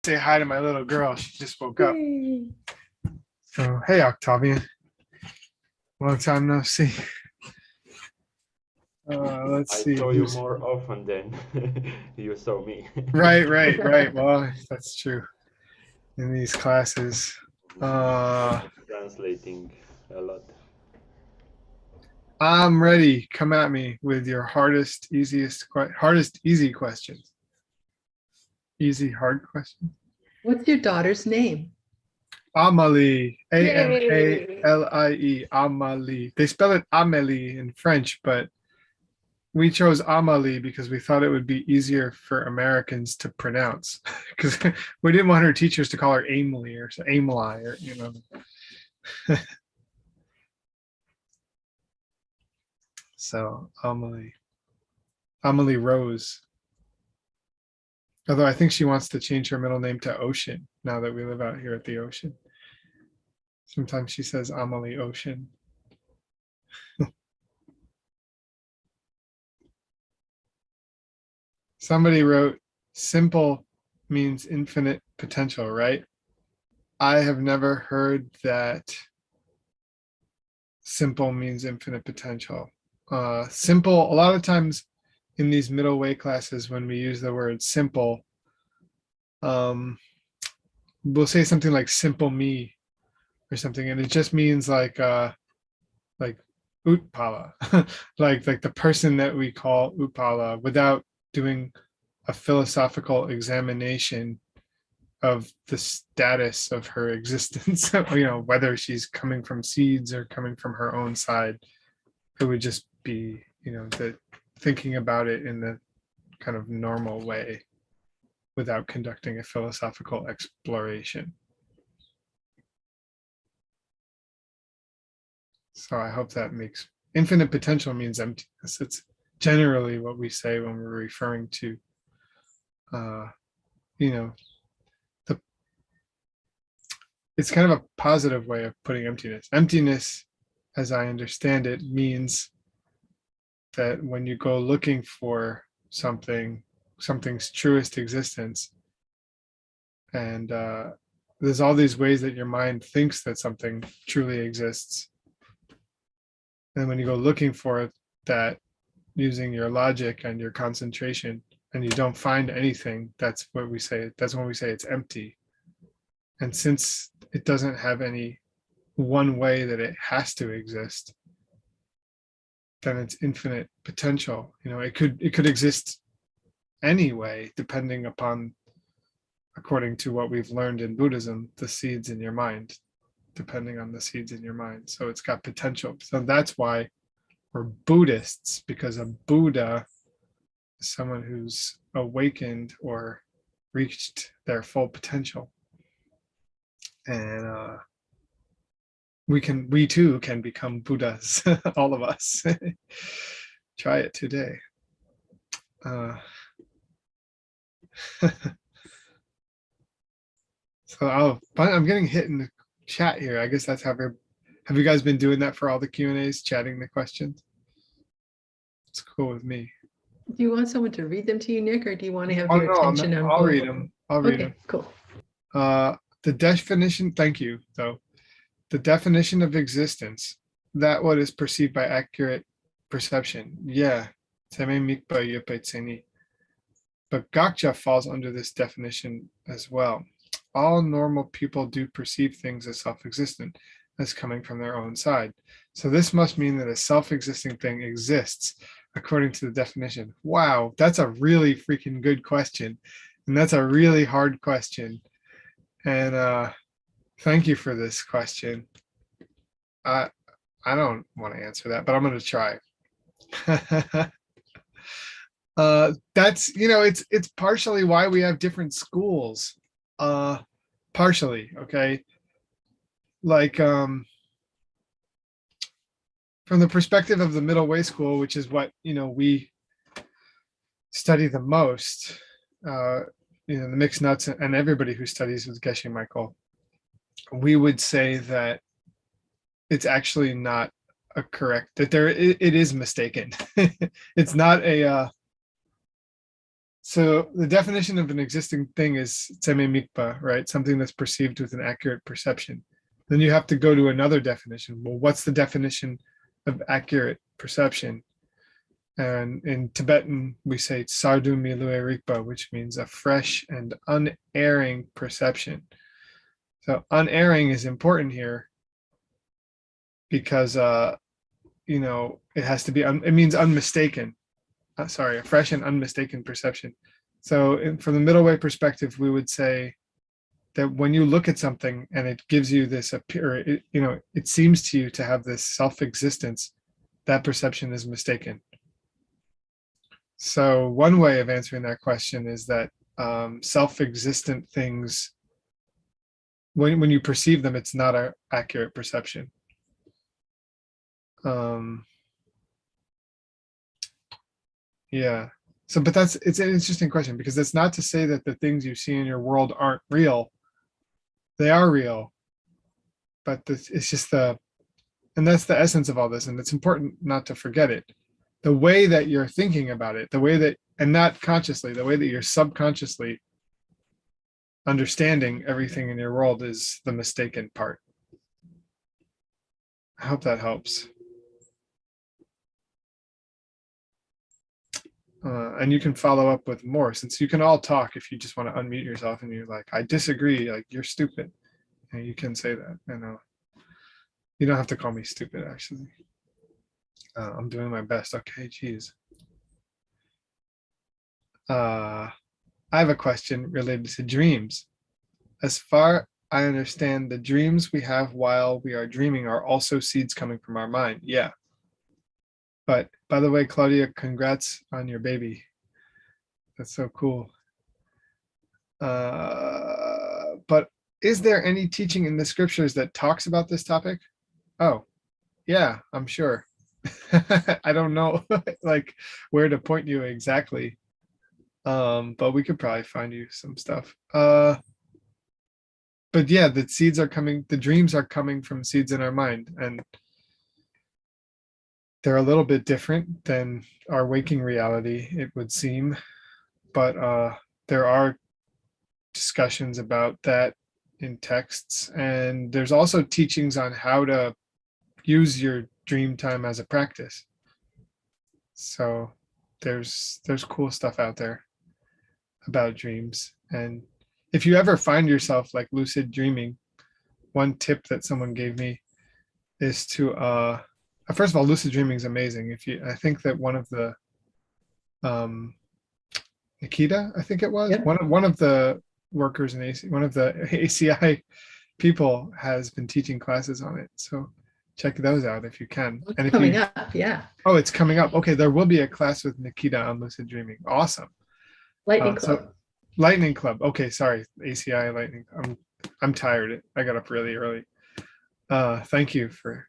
say hi to my little girl. She just woke up. Yay. So, hey, Octavian. Long time no see. Let's I see. saw you more often than you saw me. Right. Well, that's true. In these classes. Translating a lot. I'm ready. Come at me with your hardest, easy questions. Easy, hard question. What's your daughter's name? Amalie. Yay. Amalie. Amalie. They spell it Amélie in French, but we chose Amalie because we thought it would be easier for Americans to pronounce. Because we didn't want her teachers to call her Amelie or Amelie or So Amalie Rose. Although I think she wants to change her middle name to Ocean now that we live out here at the ocean. Sometimes she says Amalie Ocean. Somebody wrote, simple means infinite potential, right? I have never heard that simple means infinite potential. Simple, a lot of times in these middle way classes, when we use the word simple, we'll say something like simple me or something, and it just means like Utpala, like the person that we call Utpala, without doing a philosophical examination of the status of her existence, whether she's coming from seeds or coming from her own side. It would just be, the thinking about it in the kind of normal way without conducting a philosophical exploration. So I hope that makes infinite potential means emptiness. It's generally what we say when we're referring to, it's kind of a positive way of putting emptiness. Emptiness, as I understand it, means that when you go looking for something's truest existence, and there's all these ways that your mind thinks that something truly exists. And when you go looking for that using your logic and your concentration, and you don't find anything, that's when we say it's empty. And since it doesn't have any one way that it has to exist, then it's infinite potential. It could exist anyway, depending upon, according to what we've learned in Buddhism, the seeds in your mind, depending on the seeds in your mind. So it's got potential. So that's why we're Buddhists, because a Buddha is someone who's awakened or reached their full potential. And we too can become Buddhas, all of us. Try it today. So I'm getting hit in the chat here. I guess that's have you guys been doing that for all the Q&As, chatting the questions? It's cool with me. Do you want someone to read them to you, Nick, or do you want to have Oh your no, attention on I'll both? read them. I'll read them. Cool. The definition, thank you, though. The definition of existence, that what is perceived by accurate perception. Yeah. But Gakja falls under this definition as well. All normal people do perceive things as self-existent, as coming from their own side. So this must mean that a self-existing thing exists according to the definition. Wow, that's a really freaking good question. And that's a really hard question. And thank you for this question. I don't want to answer that, but I'm going to try. That's, it's partially why we have different schools. Partially, okay? Like, from the perspective of the middle way school, which is what, we study the most, the mixed nuts and everybody who studies with Geshe Michael, we would say that it's actually not a correct, that it is mistaken. It's not So the definition of an existing thing is tseme mikpa, right? Something that's perceived with an accurate perception. Then you have to go to another definition. Well, what's the definition of accurate perception? And in Tibetan, we say sardu milue rikpa, which means a fresh and unerring perception. So unerring is important here because, it has to be, it means unmistaken. Sorry, a fresh and unmistaken perception. So from the middle way perspective, we would say that when you look at something and it gives you this it seems to you to have this self-existence, that perception is mistaken. So one way of answering that question is that self-existent things, when you perceive them, it's not an accurate perception. Yeah. So, but it's an interesting question, because it's not to say that the things you see in your world aren't real. They are real, but it's just and that's the essence of all this. And it's important not to forget it. The way that you're thinking about it, the way that, and not consciously, the way that you're subconsciously understanding everything in your world is the mistaken part. I hope that helps. And you can follow up with more, since you can all talk. If you just want to unmute yourself and you're like, I disagree, like, you're stupid, and you can say that. You don't have to call me stupid, actually. I'm doing my best. Okay, geez. I have a question related to dreams. As far I understand, the dreams we have while we are dreaming are also seeds coming from our mind. Yeah. But by the way, Claudia, congrats on your baby. That's so cool. But is there any teaching in the scriptures that talks about this topic? Oh, yeah, I'm sure. I don't know like where to point you exactly. But we could probably find you some stuff. But yeah, the dreams are coming from seeds in our mind, and they're a little bit different than our waking reality, it would seem. But there are discussions about that in texts, and there's also teachings on how to use your dream time as a practice. So there's cool stuff out there about dreams. And if you ever find yourself like lucid dreaming, one tip that someone gave me is to first of all, lucid dreaming is amazing. I think that one of the Nikita, I think it was, Yep. one of the workers in one of the ACI people has been teaching classes on it. So check those out if you can. It's and if coming up, yeah. Oh, it's coming up. Okay, there will be a class with Nikita on lucid dreaming. Awesome. Lightning Club. So Lightning Club. Okay, sorry, ACI Lightning. I'm tired. I got up really early. Thank you for.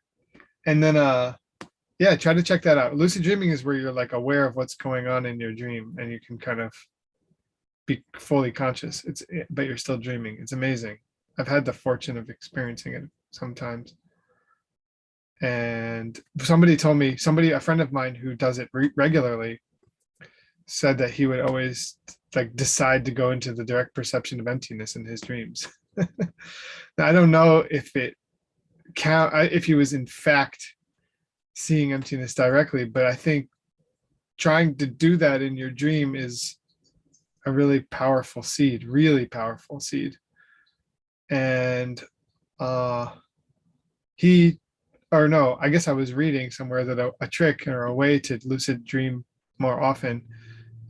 And then yeah, try to check that out. Lucid dreaming is where you're like aware of what's going on in your dream, and you can kind of be fully conscious. But you're still dreaming. It's amazing. I've had the fortune of experiencing it sometimes. And somebody told me, a friend of mine who does it regularly, said that he would always like decide to go into the direct perception of emptiness in his dreams. Now, I don't know if if he was in fact seeing emptiness directly, but I think trying to do that in your dream is a really powerful seed. And I guess I was reading somewhere that a trick or a way to lucid dream more often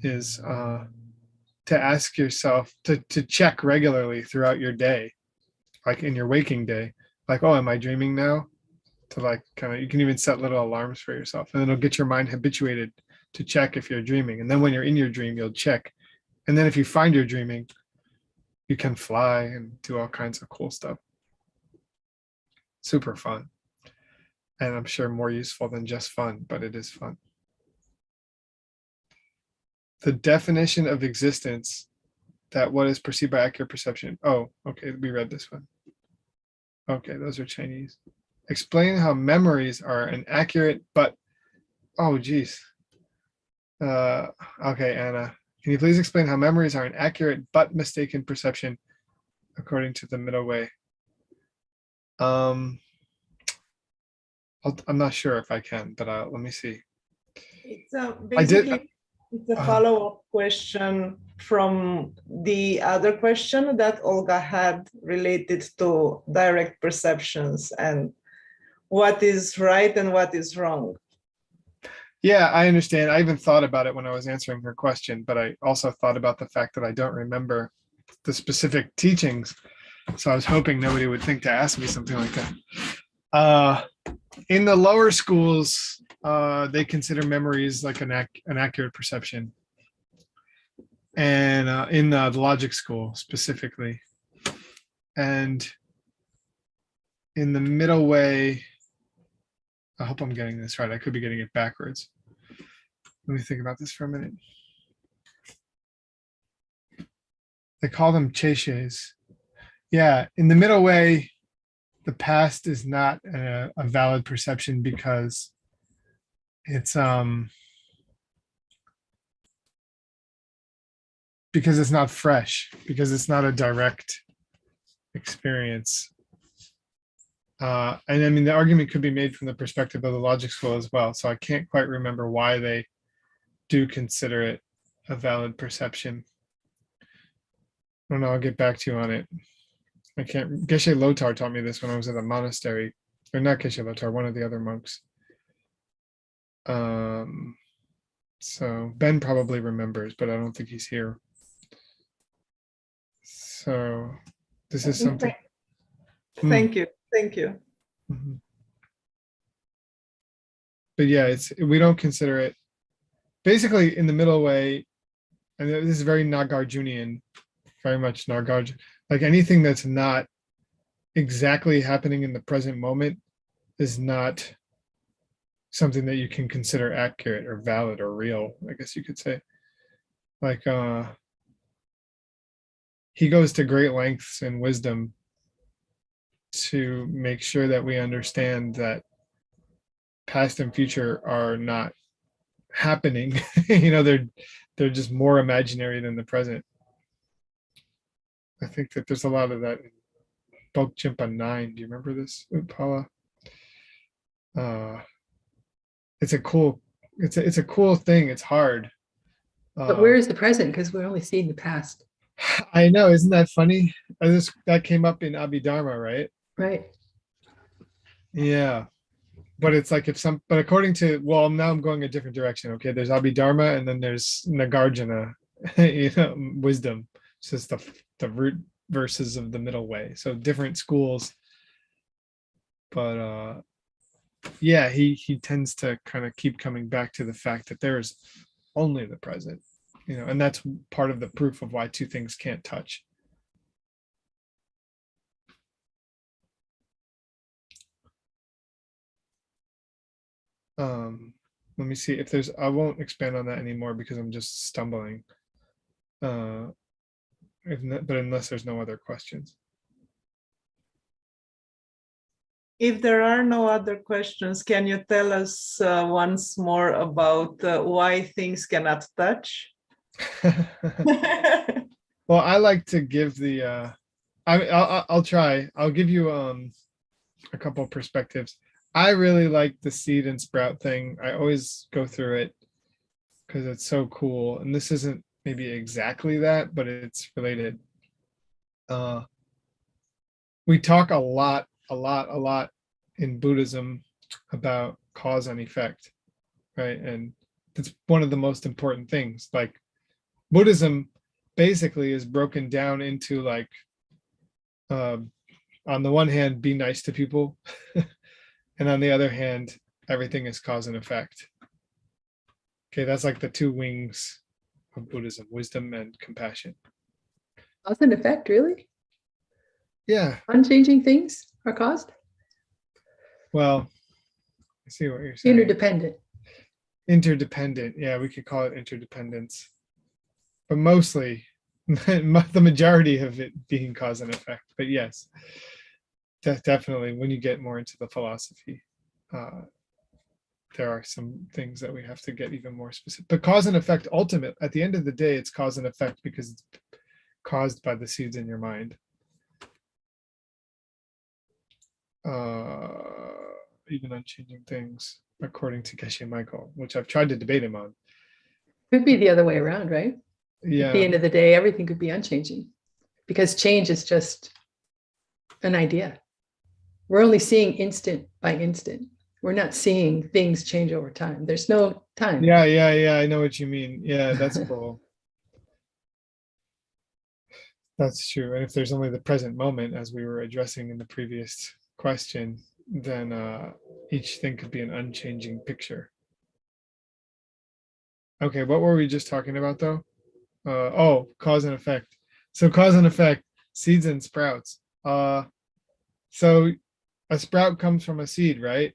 is to ask yourself to check regularly throughout your day, like in your waking day, like, oh, am I dreaming now? To like kind of, you can even set little alarms for yourself, and then it'll get your mind habituated to check if you're dreaming. And then when you're in your dream, you'll check. And then if you find you're dreaming, you can fly and do all kinds of cool stuff. Super fun. And I'm sure more useful than just fun, but it is fun. The definition of existence, that what is perceived by accurate perception. Oh, okay, we read this one. Okay, those are Chinese. Explain how memories are an accurate, but, oh geez. Okay, Anna, Can you please explain how memories are an accurate but mistaken perception according to the middle way? I'm not sure if I can, but let me see. It's I did. basically it's a follow-up question from the other question that Olga had related to direct perceptions and what is right and what is wrong. Yeah, I understand. I even thought about it when I was answering her question, but I also thought about the fact that I don't remember the specific teachings. So I was hoping nobody would think to ask me something like that. In the lower schools, they consider memories like an accurate perception. And in the logic school specifically. And in the middle way, I hope I'm getting this right. I could be getting it backwards. Let me think about this for a minute. They call them cheches. Yeah, in the middle way, the past is not a valid perception because it's not fresh, because it's not a direct experience. And I mean, the argument could be made from the perspective of the logic school as well. So I can't quite remember why they do consider it a valid perception. I don't know, I'll get back to you on it. I can't, Geshe Lotar taught me this when I was at the monastery, or not Geshe Lotar, one of the other monks. So Ben probably remembers, but I don't think he's here. So this is something. Thank you. Thank you. Mm-hmm. But yeah, we don't consider it basically in the middle way, and this is very Nagarjunian, very much Nagarjuna. Like anything that's not exactly happening in the present moment is not something that you can consider accurate or valid or real, I guess you could say. Like he goes to great lengths in wisdom to make sure that we understand that past and future are not happening. You know, they're just more imaginary than the present. I think that there's a lot of that in Bogchimpa 9. Do you remember this, Paula? It's a cool thing. It's hard. But where is the present? Because we're only seeing the past. I know, isn't that funny? That came up in Abhidharma, right? Right. Yeah. But it's like but according to, well, now I'm going a different direction. Okay, there's Abhidharma and then there's Nagarjuna, you know, wisdom. It's just the root verses of the middle way. So different schools. But yeah, he tends to kind of keep coming back to the fact that there's only the present, you know, and that's part of the proof of why two things can't touch. Let me see if there's, I won't expand on that anymore because I'm just stumbling. But unless there's no other questions. If there are no other questions, can you tell us once more about why things cannot touch? Well, I like to give the, I'll try. I'll give you a couple of perspectives. I really like the seed and sprout thing. I always go through it because it's so cool. And this isn't maybe exactly that, but it's related. We talk a lot in Buddhism about cause and effect, right? And it's one of the most important things. Like Buddhism basically is broken down into like, on the one hand, be nice to people. And on the other hand, everything is cause and effect. Okay, that's like the two wings of Buddhism, wisdom and compassion. Cause and effect, really? Yeah. Unchanging things are caused? Well, I see what you're saying. Interdependent. Interdependent. Yeah, we could call it interdependence. But mostly, the majority of it being cause and effect. But yes, definitely when you get more into the philosophy. there are some things that we have to get even more specific. But cause and effect, ultimate, at the end of the day, it's cause and effect because it's caused by the seeds in your mind. Even unchanging things, according to Geshe Michael, which I've tried to debate him on. Could be the other way around, right? At the Yeah, end of the day, everything could be unchanging because change is just an idea. We're only seeing instant by instant. We're not seeing things change over time. There's no time. yeah, I know what you mean. Yeah, that's cool. That's true. And if there's only the present moment, as we were addressing in the previous question, then each thing could be an unchanging picture. Okay, what were we just talking about though? Oh, cause and effect. So cause and effect, seeds and sprouts. So a sprout comes from a seed, right?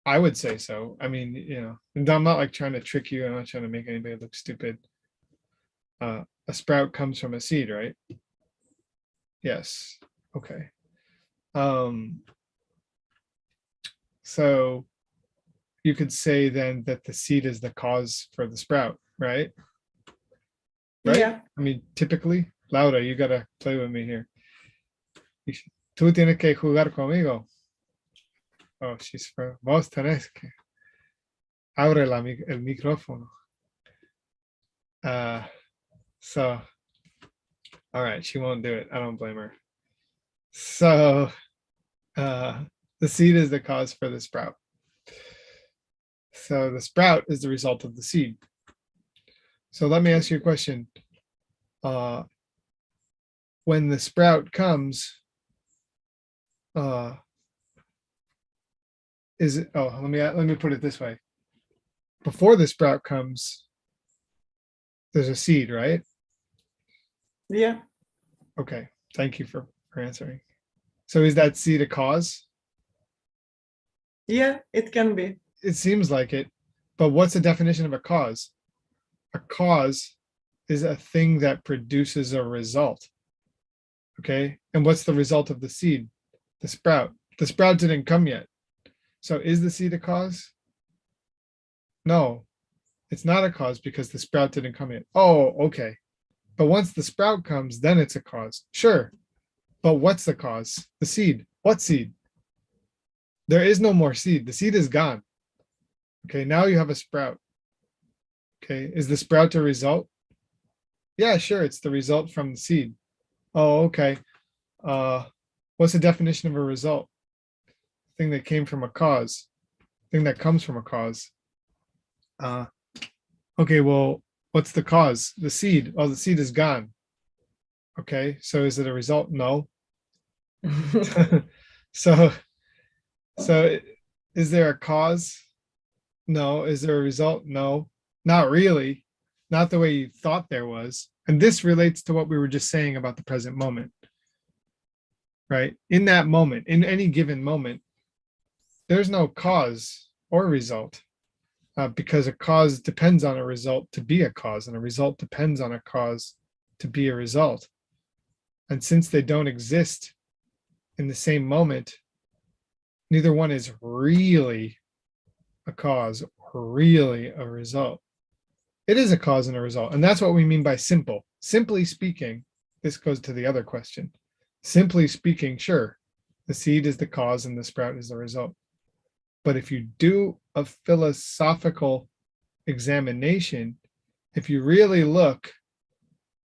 I would say so. I mean, and I'm not like trying to trick you. I'm not trying to make anybody look stupid. A sprout comes from a seed, right? Yes. Okay. So you could say then that the seed is the cause for the sprout, right? Right? Yeah. I mean, typically, Laura, you gotta play with me here. Tú tienes que jugar conmigo. Oh, she's from. Vos tenés que. Abre el micrófono. So, all right, she won't do it. I don't blame her. So, the seed is the cause for the sprout. So the sprout is the result of the seed. So let me ask you a question. When the sprout comes, is it? Oh, let me put it this way. Before the sprout comes, there's a seed, right? Yeah. Okay. Thank you for answering. So is that seed a cause? Yeah, it can be. It seems like it, but what's the definition of a cause? A cause is a thing that produces a result. Okay. And what's the result of the seed? The sprout. The sprout didn't come yet. So is the seed a cause? No, it's not a cause because the sprout didn't come yet. Oh, okay. But once the sprout comes, then it's a cause. Sure. But what's the cause? The seed. What seed? There is no more seed. The seed is gone. Okay, now you have a sprout. Okay, is the sprout a result? Yeah, sure, it's the result from the seed. Oh, okay. What's the definition of a result? Thing that came from a cause. Thing that comes from a cause. Okay, well, what's the cause? The seed. Oh, the seed is gone. Okay, so is it a result? No. So is there a cause? No. Is there a result? No, not really. Not the way you thought there was. And this relates to what we were just saying about the present moment, right? In that moment, in any given moment, there's no cause or result because a cause depends on a result to be a cause, and a result depends on a cause to be a result. And since they don't exist in the same moment, neither one is really a cause or really a result. It is a cause and a result. And that's what we mean by simple. Simply speaking, this goes to the other question. Simply speaking, sure, the seed is the cause and the sprout is the result. But if you do a philosophical examination, if you really look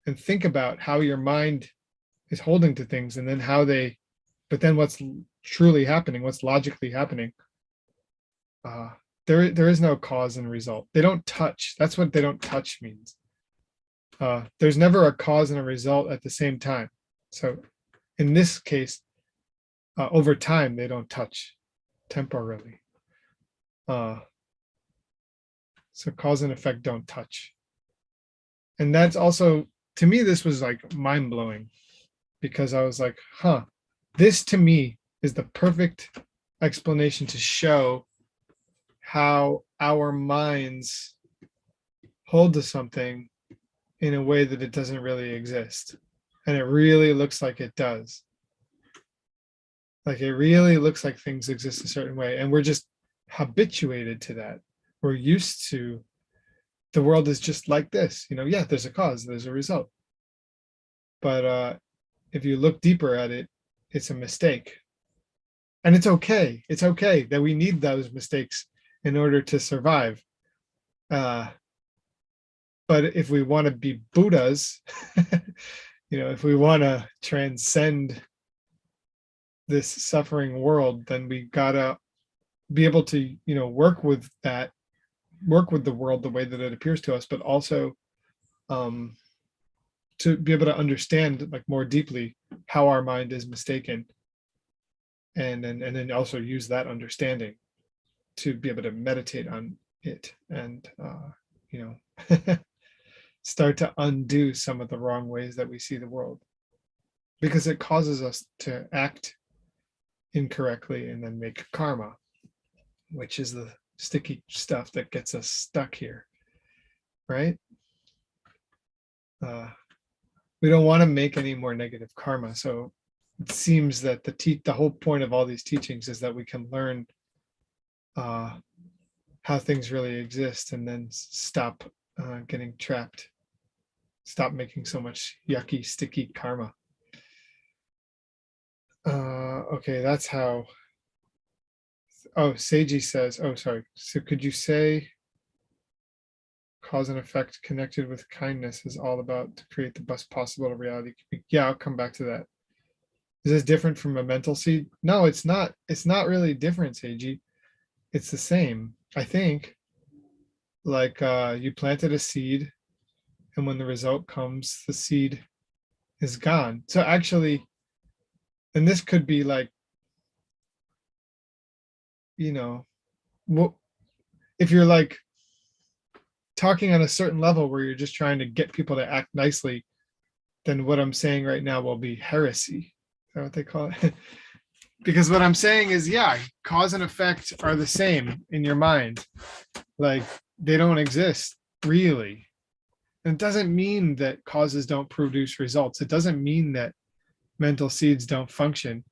and think about how your mind is holding to things and then how they, but then what's truly happening, what's logically happening, there is no cause and result. They don't touch. That's what they don't touch means. There's never a cause and a result at the same time. So in this case, over time, they don't touch temporarily. So cause and effect don't touch. And that's also, to me, this was like mind-blowing because I was like, huh, this to me is the perfect explanation to show how our minds hold to something in a way that it doesn't really exist. And it really looks like it does. Like it really looks like things exist a certain way, and we're just habituated to that. We're used to the world is just like this. Yeah, there's a cause, there's a result. But if you look deeper at it, it's a mistake. And it's okay. It's okay that we need those mistakes in order to survive. But if we want to be Buddhas, if we want to transcend this suffering world, then we gotta be able to, work with the world the way that it appears to us, but also to be able to understand like more deeply how our mind is mistaken, and then also use that understanding to be able to meditate on it, and start to undo some of the wrong ways that we see the world, because it causes us to act incorrectly and then make karma, which is the sticky stuff that gets us stuck here, right? We don't want to make any more negative karma. So it seems that the whole point of all these teachings is that we can learn how things really exist, and then stop getting trapped, stop making so much yucky, sticky karma. Okay, that's how. Oh, Seiji says, oh, sorry. So could you say cause and effect connected with kindness is all about to create the best possible reality? Yeah, I'll come back to that. Is this different from a mental seed? No, it's not. It's not really different, Seiji. It's the same. I think like you planted a seed, and when the result comes, the seed is gone. So actually, and this could be like, if you're like talking on a certain level where you're just trying to get people to act nicely, then what I'm saying right now will be heresy. Is that what they call it? Because what I'm saying is, yeah, cause and effect are the same in your mind. Like they don't exist really. And it doesn't mean that causes don't produce results. It doesn't mean that mental seeds don't function.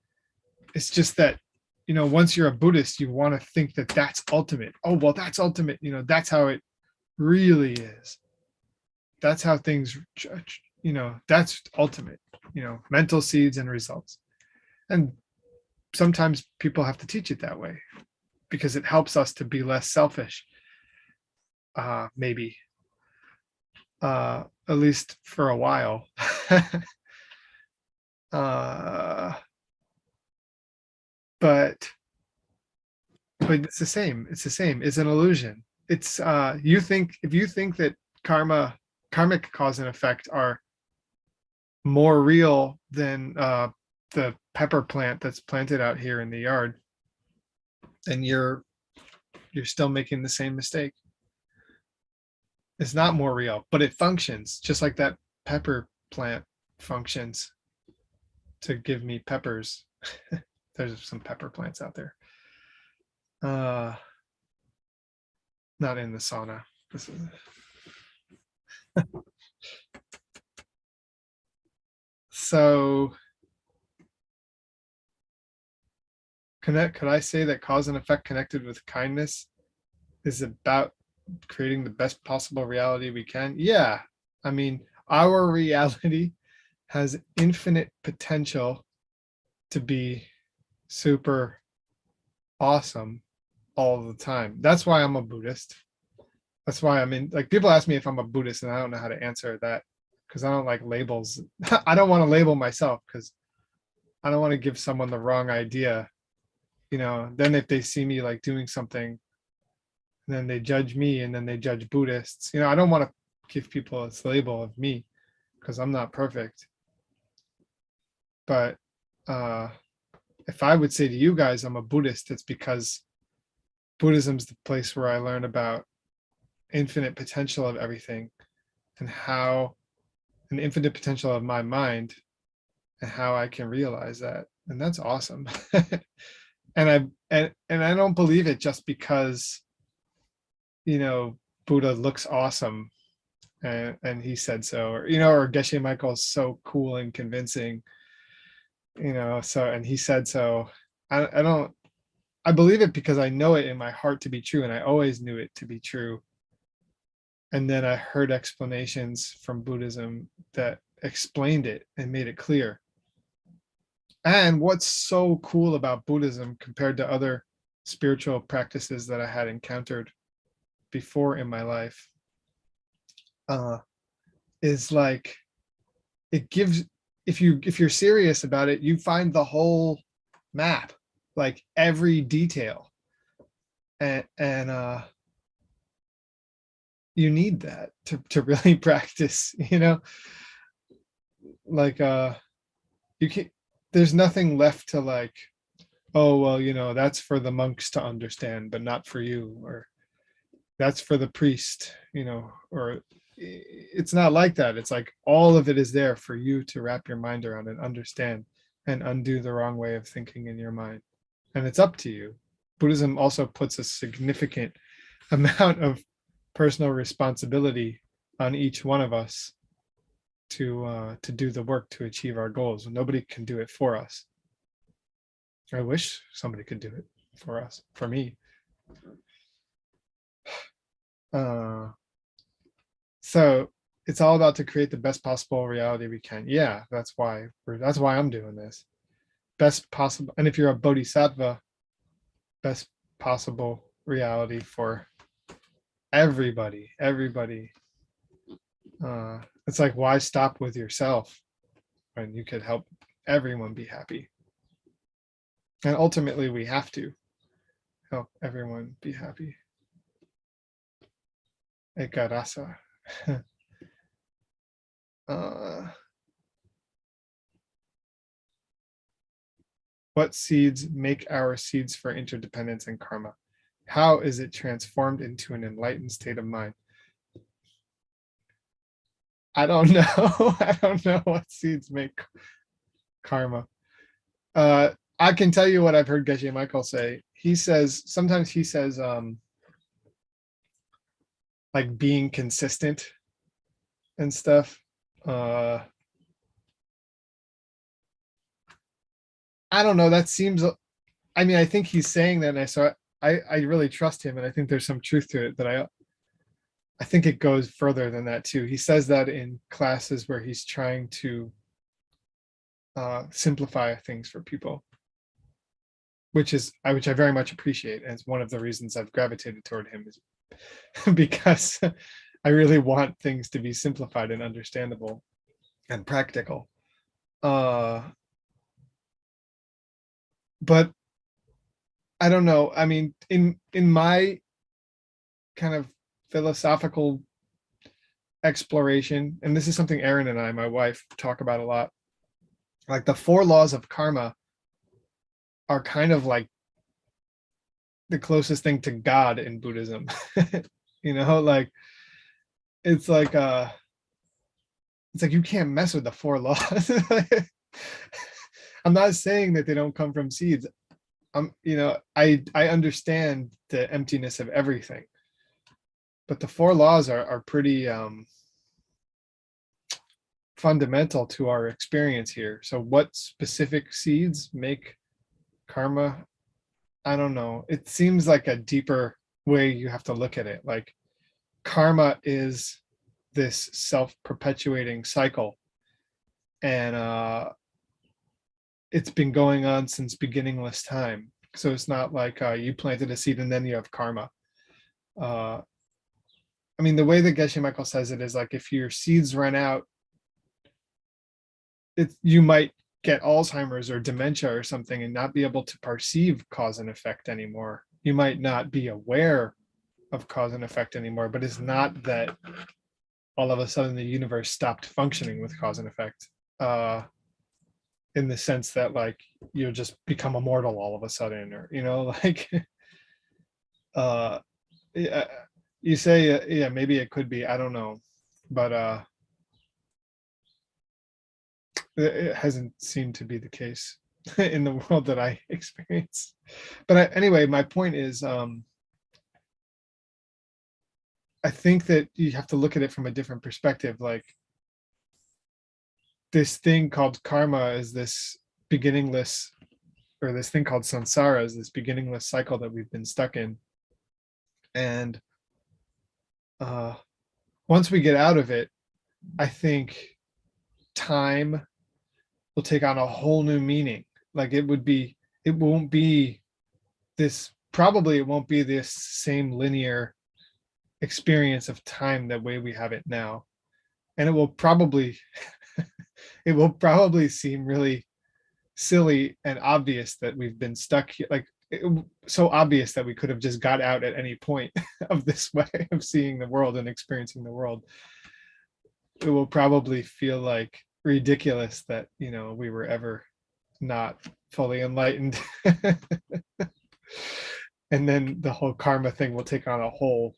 It's just that, once you're a Buddhist, you want to think that that's ultimate. Oh, well, that's ultimate. That's how it really is. That's how things, that's ultimate, mental seeds and results. And sometimes people have to teach it that way because it helps us to be less selfish. Maybe, at least for a while. But it's the same. It's the same. It's an illusion. It's if you think that karmic cause and effect are more real than the pepper plant that's planted out here in the yard, then you're still making the same mistake. It's not more real, but it functions just like that pepper plant functions to give me peppers. There's some pepper plants out there. Not in the sauna. This is so could I say that cause and effect connected with kindness is about creating the best possible reality we can? Yeah. I mean, our reality has infinite potential to be super awesome all the time. That's why I'm a Buddhist. That's why like people ask me if I'm a Buddhist, and I don't know how to answer that because I don't like labels. I don't want to label myself because I don't want to give someone the wrong idea. Then if they see me like doing something, then they judge me, and then they judge Buddhists. I don't want to give people this label of me because I'm not perfect. But if I would say to you guys I'm a Buddhist, it's because Buddhism's the place where I learn about infinite potential of everything, and how an infinite potential of my mind, and how I can realize that. And that's awesome. And I don't believe it just because Buddha looks awesome and he said so, or Geshe Michael's so cool and convincing, so and he said so. I don't, I believe it because I know it in my heart to be true, and I always knew it to be true. And then I heard explanations from Buddhism that explained it and made it clear. And what's so cool about Buddhism compared to other spiritual practices that I had encountered before in my life, is like, it gives, if you're serious about it, you find the whole map, like every detail. And you need that to really practice, like you can't, there's nothing left to like, oh well, that's for the monks to understand but not for you, or that's for the priest, or it's not like that. It's like all of it is there for you to wrap your mind around and understand and undo the wrong way of thinking in your mind. And it's up to you. Buddhism also puts a significant amount of personal responsibility on each one of us to do the work to achieve our goals. Nobody can do it for us. I wish somebody could do it for us, for me. So it's all about to create the best possible reality we can. Yeah, that's why I'm doing this. Best possible, and if you're a bodhisattva, best possible reality for everybody. It's like, why stop with yourself when you could help everyone be happy? And ultimately, we have to help everyone be happy. Ekarasa. What seeds make our seeds for interdependence and karma? How is it transformed into an enlightened state of mind? I don't know. I don't know what seeds make karma. I can tell you what I've heard Geshe Michael say. Sometimes he says, like being consistent and stuff. I don't know. That seems, I think he's saying that, and I really trust him, and I think there's some truth to it, that I think it goes further than that too. He says that in classes where he's trying to simplify things for people, which I very much appreciate. And it's one of the reasons I've gravitated toward him, is because I really want things to be simplified and understandable and practical. But I don't know. I mean, in my kind of philosophical exploration, and this is something Erin and I, my wife, talk about a lot, like the 4 laws of karma are kind of like the closest thing to God in Buddhism. Like it's like you can't mess with the 4 laws. I'm not saying that they don't come from seeds. I understand the emptiness of everything, but the 4 laws are pretty fundamental to our experience here. So what specific seeds make karma? I don't know. It seems like a deeper way you have to look at it. Like karma is this self-perpetuating cycle, and it's been going on since beginningless time. So it's not like you planted a seed and then you have karma. The way that Geshe Michael says it is like, if your seeds run out, you might get Alzheimer's or dementia or something and not be able to perceive cause and effect anymore. You might not be aware of cause and effect anymore, but it's not that all of a sudden the universe stopped functioning with cause and effect, in the sense that like you'll just become immortal all of a sudden, or like you say, yeah, maybe it could be, I don't know, but it hasn't seemed to be the case in the world that I experience. But anyway, my point is, I think that you have to look at it from a different perspective. Like this thing called karma is this beginningless or this thing called samsara, is this beginningless cycle that we've been stuck in. And once we get out of it, I think time will take on a whole new meaning. Like it won't be this, probably it won't be this same linear experience of time the way we have it now. And it will probably seem really silly and obvious that we've been stuck here, like so obvious that we could have just got out at any point of this way of seeing the world and experiencing the world. It will probably feel like ridiculous that, you know, we were ever not fully enlightened. And then the whole karma thing will take on a whole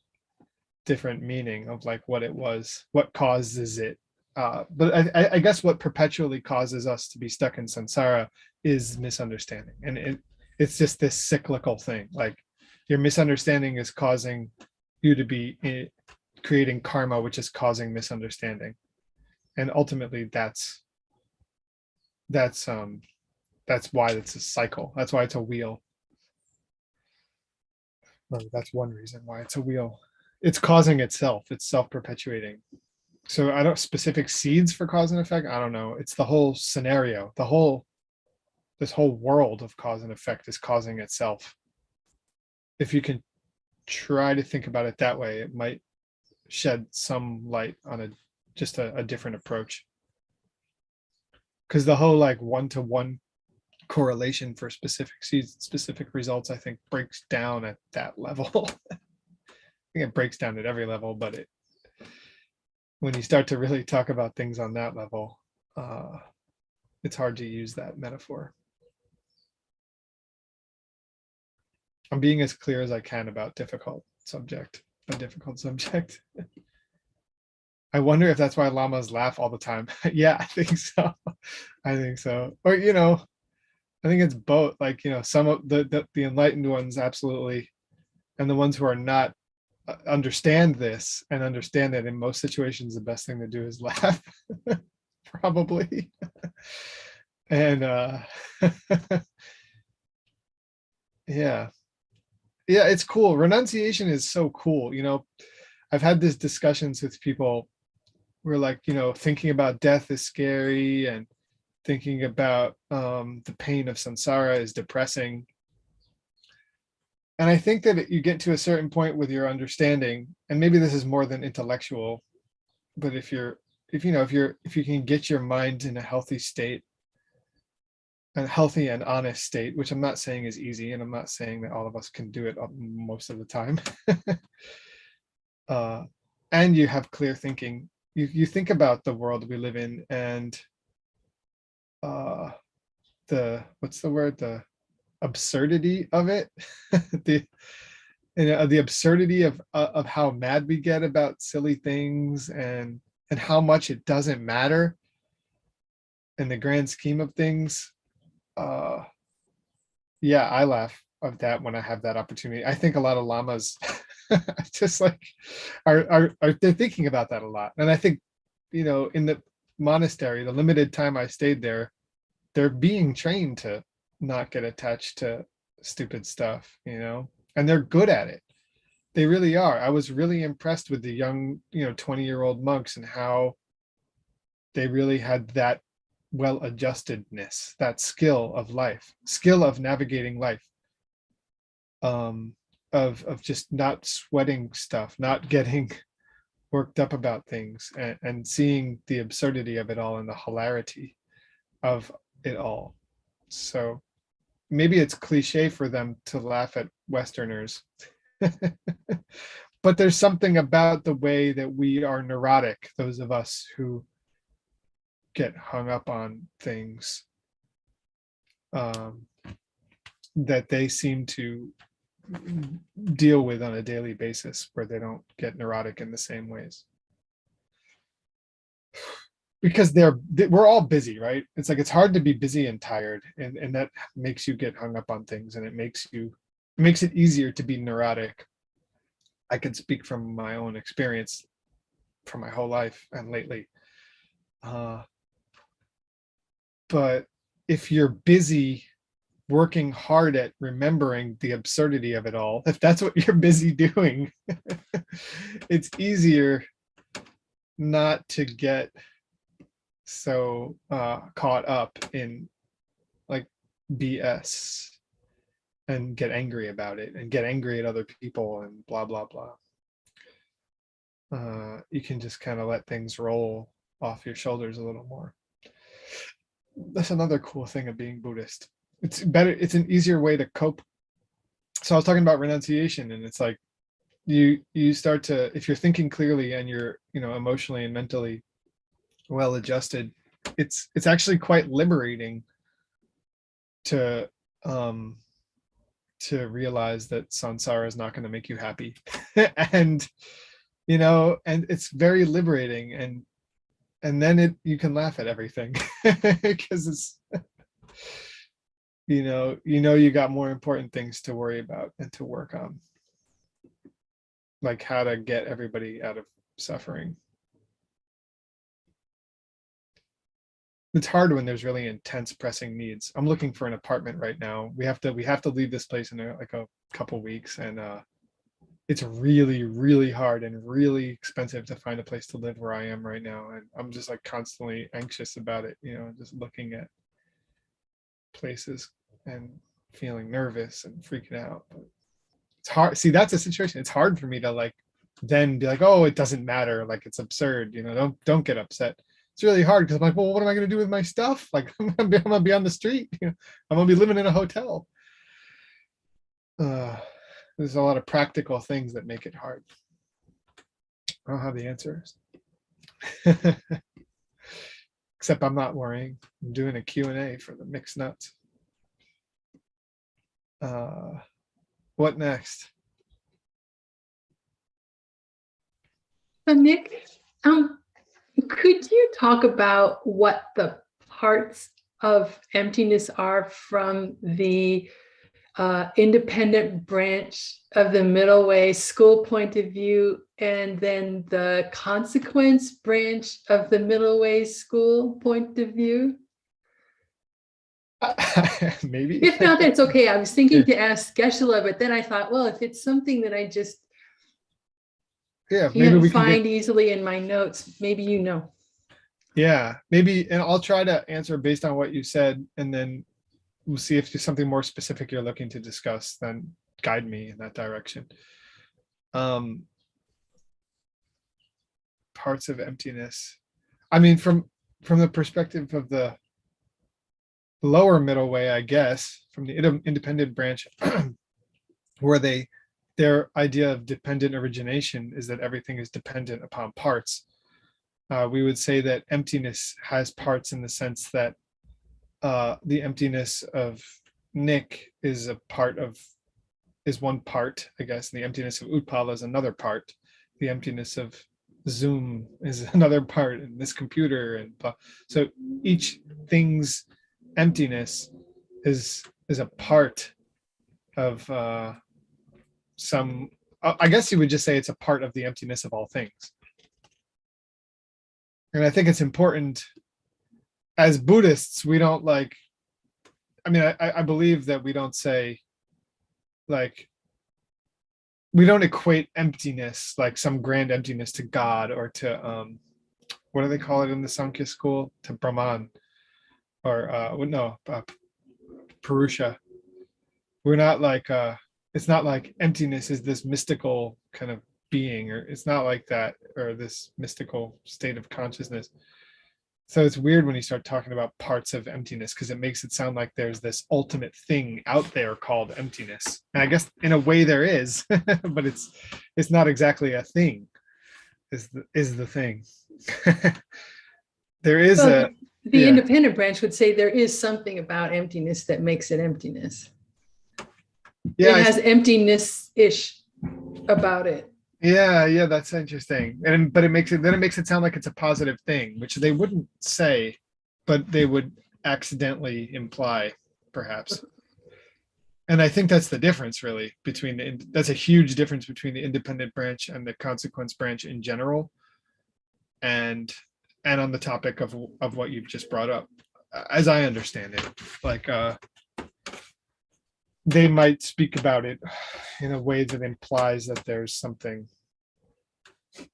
different meaning of like what it was, what causes it. But I guess what perpetually causes us to be stuck in samsara is misunderstanding. And it's just this cyclical thing. Like your misunderstanding is causing you to be creating karma, which is causing misunderstanding. And ultimately that's why it's a cycle. That's why it's a wheel. Well, that's one reason why it's a wheel. It's causing itself. It's self-perpetuating. So I don't specific seeds for cause and effect. I don't know. It's the whole scenario. This whole world of cause and effect is causing itself. If you can try to think about it that way, it might shed some light on just a different approach. Because the whole like one-to-one correlation for specific seeds, specific results, I think breaks down at that level. I think it breaks down at every level, but when you start to really talk about things on that level, it's hard to use that metaphor. I'm being as clear as I can about a difficult subject. I wonder if that's why llamas laugh all the time. Yeah, I think so. Or, you know, I think it's both. Like, you know, some of the enlightened ones, absolutely. And the ones who are not understand this and understand that in most situations, the best thing to do is laugh, probably. And yeah, it's cool. Renunciation is so cool. You know, I've had these discussions with people where, like, you know, thinking about death is scary and thinking about the pain of samsara is depressing. And I think that you get to a certain point with your understanding, and maybe this is more than intellectual, but if you can get your mind in a healthy state, a healthy and honest state, which I'm not saying is easy, and I'm not saying that all of us can do it most of the time. And you have clear thinking. You think about the world we live in, and the absurdity of it, the absurdity of how mad we get about silly things, and how much it doesn't matter in the grand scheme of things. Yeah, I laugh of that when I have that opportunity. I think a lot of lamas just like are they're thinking about that a lot. And I think, you know, in the monastery, the limited time I stayed there, they're being trained to not get attached to stupid stuff, you know, and they're good at it. They really are. I was really impressed with the young, you know, 20-year-old monks and how they really had that well-adjustedness, that skill of life, skill of navigating life, of just not sweating stuff, not getting worked up about things, and seeing the absurdity of it all and the hilarity of it all. So maybe it's cliche for them to laugh at Westerners, but there's something about the way that we are neurotic, those of us who get hung up on things, that they seem to deal with on a daily basis, where they don't get neurotic in the same ways. Because we're all busy, right? It's like it's hard to be busy and tired, and that makes you get hung up on things, and it makes it easier to be neurotic. I can speak from my own experience from my whole life and lately. But if you're busy working hard at remembering the absurdity of it all, if that's what you're busy doing, it's easier not to get so caught up in like BS and get angry about it and get angry at other people and blah, blah, blah. You can just kind of let things roll off your shoulders a little more. That's another cool thing of being Buddhist. It's better, it's an easier way to cope. So I was talking about renunciation, and it's like you start to, if you're thinking clearly and you're, you know, emotionally and mentally well adjusted, it's actually quite liberating to realize that samsara is not going to make you happy. And you know, and it's very liberating, and then you can laugh at everything because it's you know you got more important things to worry about and to work on, like how to get everybody out of suffering. It's hard when there's really intense pressing needs. I'm looking for an apartment right now. We have to leave this place in like a couple weeks, and it's really, really hard and really expensive to find a place to live where I am right now. And I'm just like constantly anxious about it, you know, just looking at places and feeling nervous and freaking out. But it's hard. See, that's a situation. It's hard for me to like then be like, oh, it doesn't matter. Like it's absurd, you know, don't get upset. It's really hard because I'm like, well, what am I going to do with my stuff? Like I'm gonna be on the street. You know, I'm gonna be living in a hotel. There's a lot of practical things that make it hard. I don't have the answers. Except I'm not worrying. I'm doing a Q&A for the mixed nuts. What next? So Nick, could you talk about what the parts of emptiness are from the independent branch of the middle way school point of view, and then the consequence branch of the middle way school point of view? Maybe. If not, that's okay. I was thinking to ask Geshe-la, but then I thought, well, if it's something that I just maybe we can find easily in my notes, maybe you know. Yeah, maybe, and I'll try to answer based on what you said, and then we'll see if there's something more specific you're looking to discuss, then guide me in that direction. Parts of emptiness. I mean, from the perspective of the lower middle way, I guess, from the independent branch, where their idea of dependent origination is that everything is dependent upon parts. We would say that emptiness has parts in the sense that the emptiness of Nick is one part, I guess. The emptiness of Utpala is another part. The emptiness of Zoom is another part, and this computer, and so each thing's emptiness is a part of some. I guess you would just say it's a part of the emptiness of all things. And I think it's important. As Buddhists, we don't like, I mean, I believe that we don't say, like, we don't equate emptiness, like some grand emptiness, to God or to, what do they call it in the Sankhya school? To Brahman, or, Purusha. We're not like, it's not like emptiness is this mystical kind of being, or it's not like that, or this mystical state of consciousness. So it's weird when you start talking about parts of emptiness, because it makes it sound like there's this ultimate thing out there called emptiness. And I guess in a way there is, but it's not exactly a thing. Is the thing. There is the independent branch would say there is something about emptiness that makes it emptiness. Yeah, it has emptiness-ish about it. Yeah, that's interesting. But it makes it sound like it's a positive thing, which they wouldn't say, but they would accidentally imply, perhaps. And I think that's the difference, really, that's a huge difference between the independent branch and the consequence branch in general, and on the topic of what you've just brought up, as I understand it. Like they might speak about it in a way that implies that there's something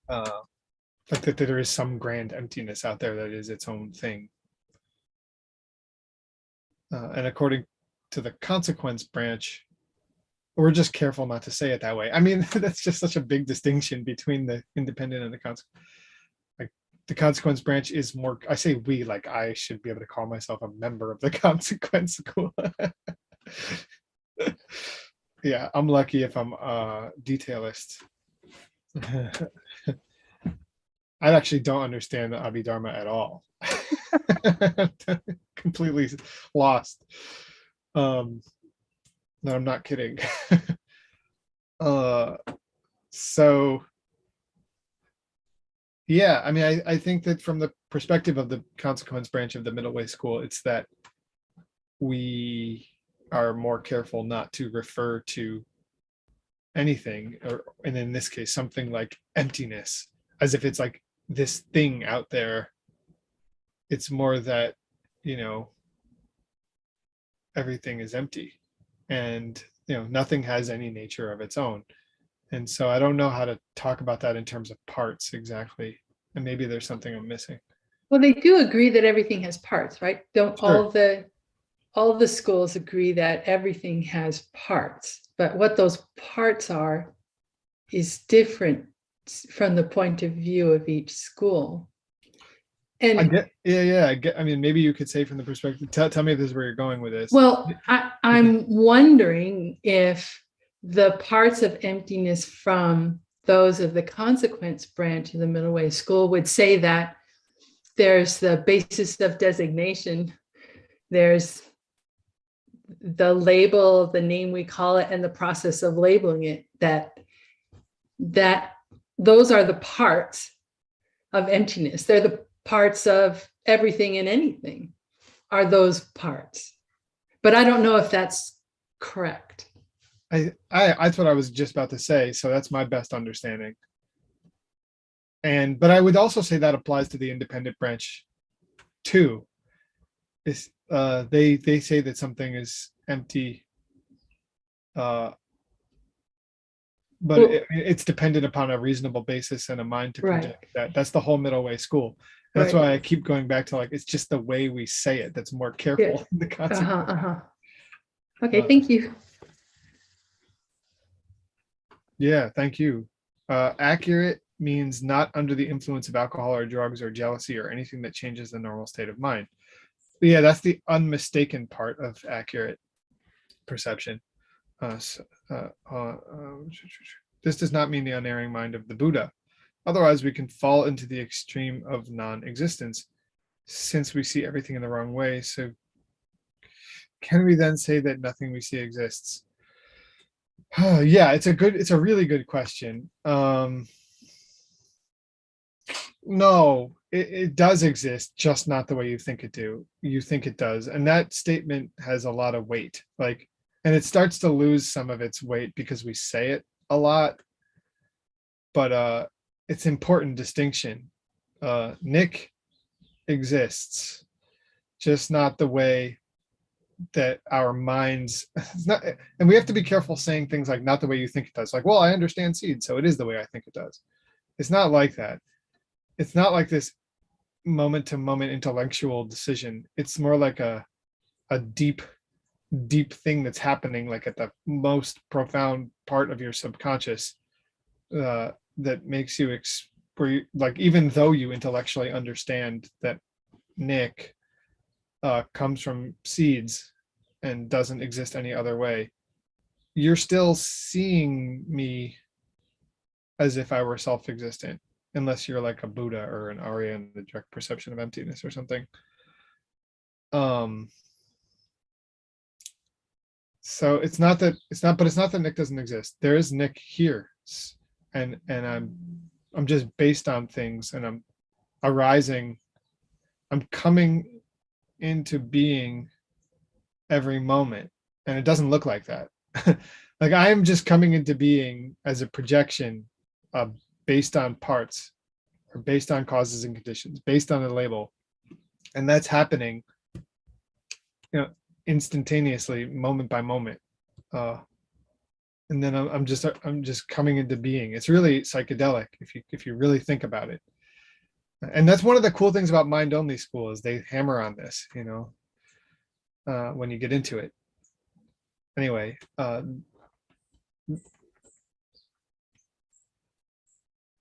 like that there is some grand emptiness out there that is its own thing. And according to the consequence branch, we're just careful not to say it that way. I mean, that's just such a big distinction between the independent and the consequence. Like the consequence branch is more, I say we, like I should be able to call myself a member of the consequence school. Yeah, I'm lucky if I'm a detailist. I actually don't understand the Abhidharma at all. Completely lost. No, I'm not kidding. So yeah, I mean, I think that from the perspective of the consequence branch of the middle way school, it's that we are more careful not to refer to anything, or and in this case, something like emptiness, as if it's like this thing out there. It's more that, you know, everything is empty and, you know, nothing has any nature of its own. And so I don't know how to talk about that in terms of parts exactly. And maybe there's something I'm missing. Well, they do agree that everything has parts, right? Don't Sure. all the schools agree that everything has parts, but what those parts are is different from the point of view of each school. I And get, yeah, I get. I mean, maybe you could say from the perspective. Tell me if this is where you're going with this. well, I'm wondering if the parts of emptiness from those of the consequence branch of the middle way school would say that there's the basis of designation, there's the label, the name we call it, and the process of labeling it, that those are the parts of emptiness. They're the parts of everything and anything, are those parts. But I don't know if that's correct. That's what I was just about to say. So that's my best understanding. But I would also say that applies to the independent branch too. Is they say that something is empty, but Well, it's dependent upon a reasonable basis and a mind to project right. that. That's the whole middle way school. And that's Right. why I keep going back to, like, it's just the way we say it that's more careful Yeah. in the consequence. Okay, thank you. Yeah, thank you. Accurate means not under the influence of alcohol or drugs or jealousy or anything that changes the normal state of mind. But yeah, that's the unmistaken part of accurate perception. This does not mean the unerring mind of the Buddha. Otherwise, we can fall into the extreme of non-existence, since we see everything in the wrong way. So can we then say that nothing we see exists? Yeah, it's a really good question. No, it does exist, just not the way you think it does. And that statement has a lot of weight. Like, and it starts to lose some of its weight because we say it a lot. But it's important distinction. Nick exists, just not the way that our minds, it's not, and we have to be careful saying things like not the way you think it does. Like, well, I understand seeds, so it is the way I think it does. It's not like that. It's not like this moment to moment intellectual decision. It's more like a deep thing that's happening, like at the most profound part of your subconscious, that makes you like, even though you intellectually understand that Nick comes from seeds and doesn't exist any other way, you're still seeing me as if I were self-existent, unless you're like a Buddha or an Arya in the direct perception of emptiness or something. So it's not that Nick doesn't exist. There is Nick here, and I'm just based on things, and I'm arising. I'm coming into being every moment, and it doesn't look like that. Like, I am just coming into being as a projection, based on parts, or based on causes and conditions, based on the label, and that's happening, instantaneously, moment by moment. And then I'm just coming into being. It's really psychedelic if you really think about it. And that's one of the cool things about Mind Only School is they hammer on this, when you get into it. Anyway,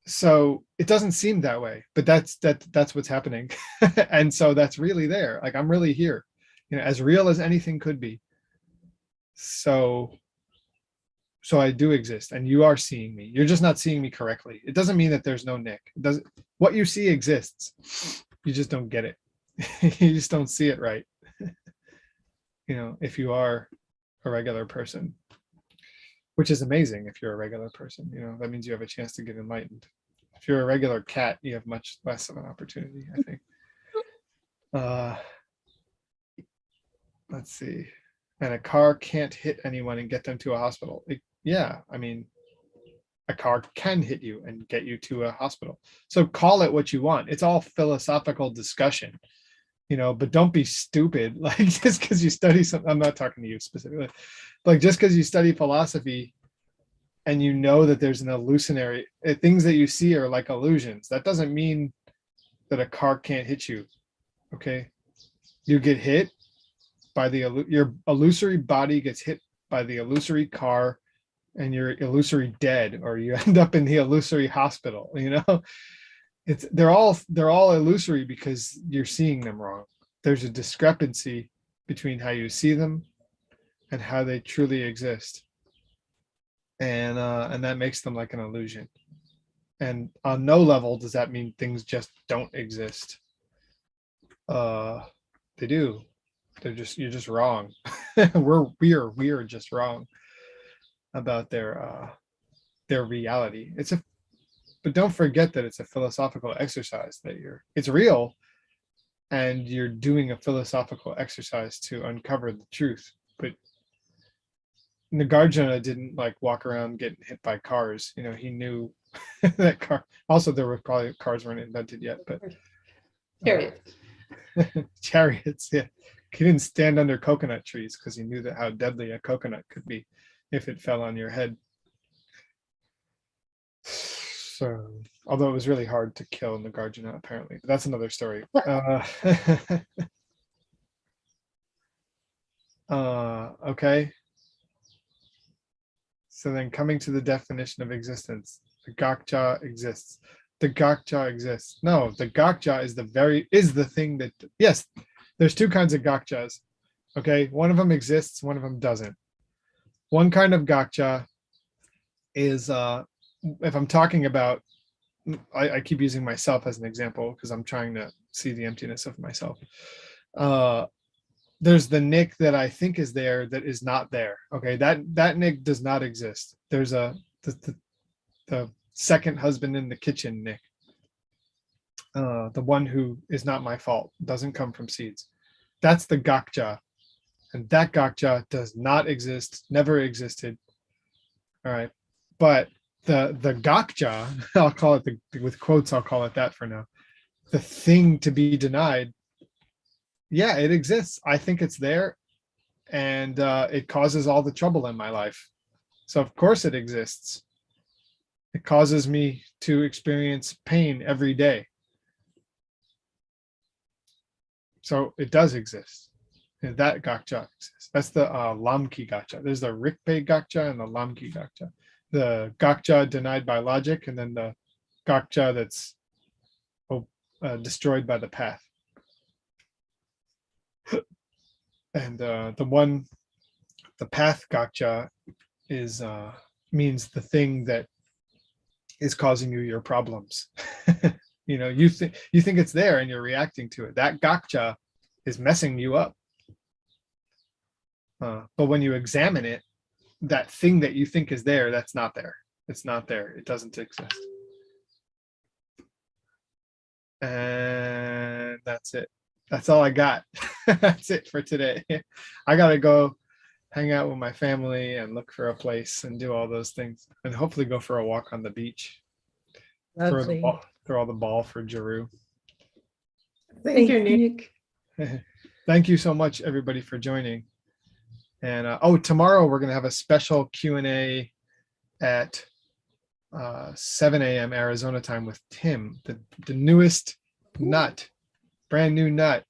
so it doesn't seem that way, but that's what's happening. And so that's really there. Like I'm really here, as real as anything could be. So I do exist, and you are seeing me. You're just not seeing me correctly. It doesn't mean that there's no Nick. It doesn't. What you see exists. You just don't get it. You just don't see it right. If you are a regular person, which is amazing. If you're a regular person, that means you have a chance to get enlightened. If you're a regular cat, you have much less of an opportunity, I think. Let's see. And a car can't hit anyone and get them to a hospital. A car can hit you and get you to a hospital. So call it what you want. It's all philosophical discussion, but don't be stupid. Like just because you study something, I'm not talking to you specifically, like just because you study philosophy and that there's an illusionary, things that you see are like illusions. That doesn't mean that a car can't hit you. Okay. You get hit by your illusory body gets hit by the illusory car and you're illusory dead, or you end up in the illusory hospital. They're all illusory because you're seeing them wrong. There's a discrepancy between how you see them and how they truly exist. And that makes them like an illusion. And on no level does that mean things just don't exist. They do. You're just wrong. we are just wrong about their reality. But don't forget that it's a philosophical exercise, it's real, and you're doing a philosophical exercise to uncover the truth. But Nagarjuna didn't like walk around getting hit by cars. He knew that car. Also, there were probably cars weren't invented yet, but Chariots. Chariots. Yeah, he didn't stand under coconut trees because he knew how deadly a coconut could be if it fell on your head. So, although it was really hard to kill Nagarjuna, apparently, but that's another story. Okay. So then, coming to the definition of existence, the Gakja exists. The Gakja exists. No, the Gakja is the thing that. Yes, there's two kinds of Gakjas. Okay, one of them exists, one of them doesn't. One kind of Gakja is if I'm talking about, I keep using myself as an example because I'm trying to see the emptiness of myself. There's the Nick that I think is there that is not there. Okay, that Nick does not exist. There's the second husband in the kitchen Nick. The one who is not my fault, doesn't come from seeds. That's the Gakja. And that Gakja does not exist, never existed. All right. But the Gakja, I'll call it with quotes, I'll call it that for now. The thing to be denied, yeah, it exists. I think it's there, and it causes all the trouble in my life. So of course it exists. It causes me to experience pain every day. So it does exist. And that Gakja exists. That's the Lamki Gakja. There's the Rikpe Gakja and the Lamki Gakja. The Gakja denied by logic, and then the Gakja that's destroyed by the path. And the path Gakja is means the thing that is causing you your problems. You think it's there and you're reacting to it. That Gakja is messing you up. But when you examine it, that thing that you think is there, that's not there. It's not there. It doesn't exist. And that's it. That's all I got. That's it for today. I got to go hang out with my family and look for a place and do all those things, and hopefully go for a walk on the beach. Lovely. Throw the ball for Jeru. Thank you, Nick. Nick. Thank you so much, everybody, for joining. And oh, tomorrow we're gonna have a special Q&A at 7 a.m. Arizona time with Tim, the newest nut, brand new nut.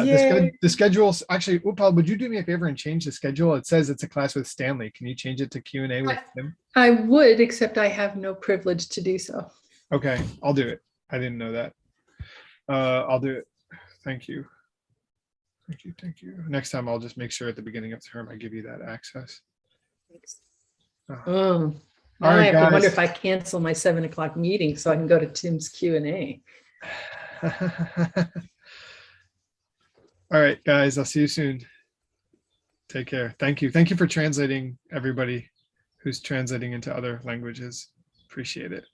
Yay. The schedule's actually, Upal, would you do me a favor and change the schedule? It says it's a class with Stanley. Can you change it to Q&A with Tim? I would, except I have no privilege to do so. Okay, I'll do it. I didn't know that. I'll do it. Thank you. Thank you. Thank you. Next time, I'll just make sure at the beginning of term I give you that access. Oh, now All right, I have to wonder guys. if I cancel my 7 o'clock meeting so I can go to Tim's Q&A. All right, guys, I'll see you soon. Take care. Thank you. Thank you for translating, everybody who's translating into other languages. Appreciate it.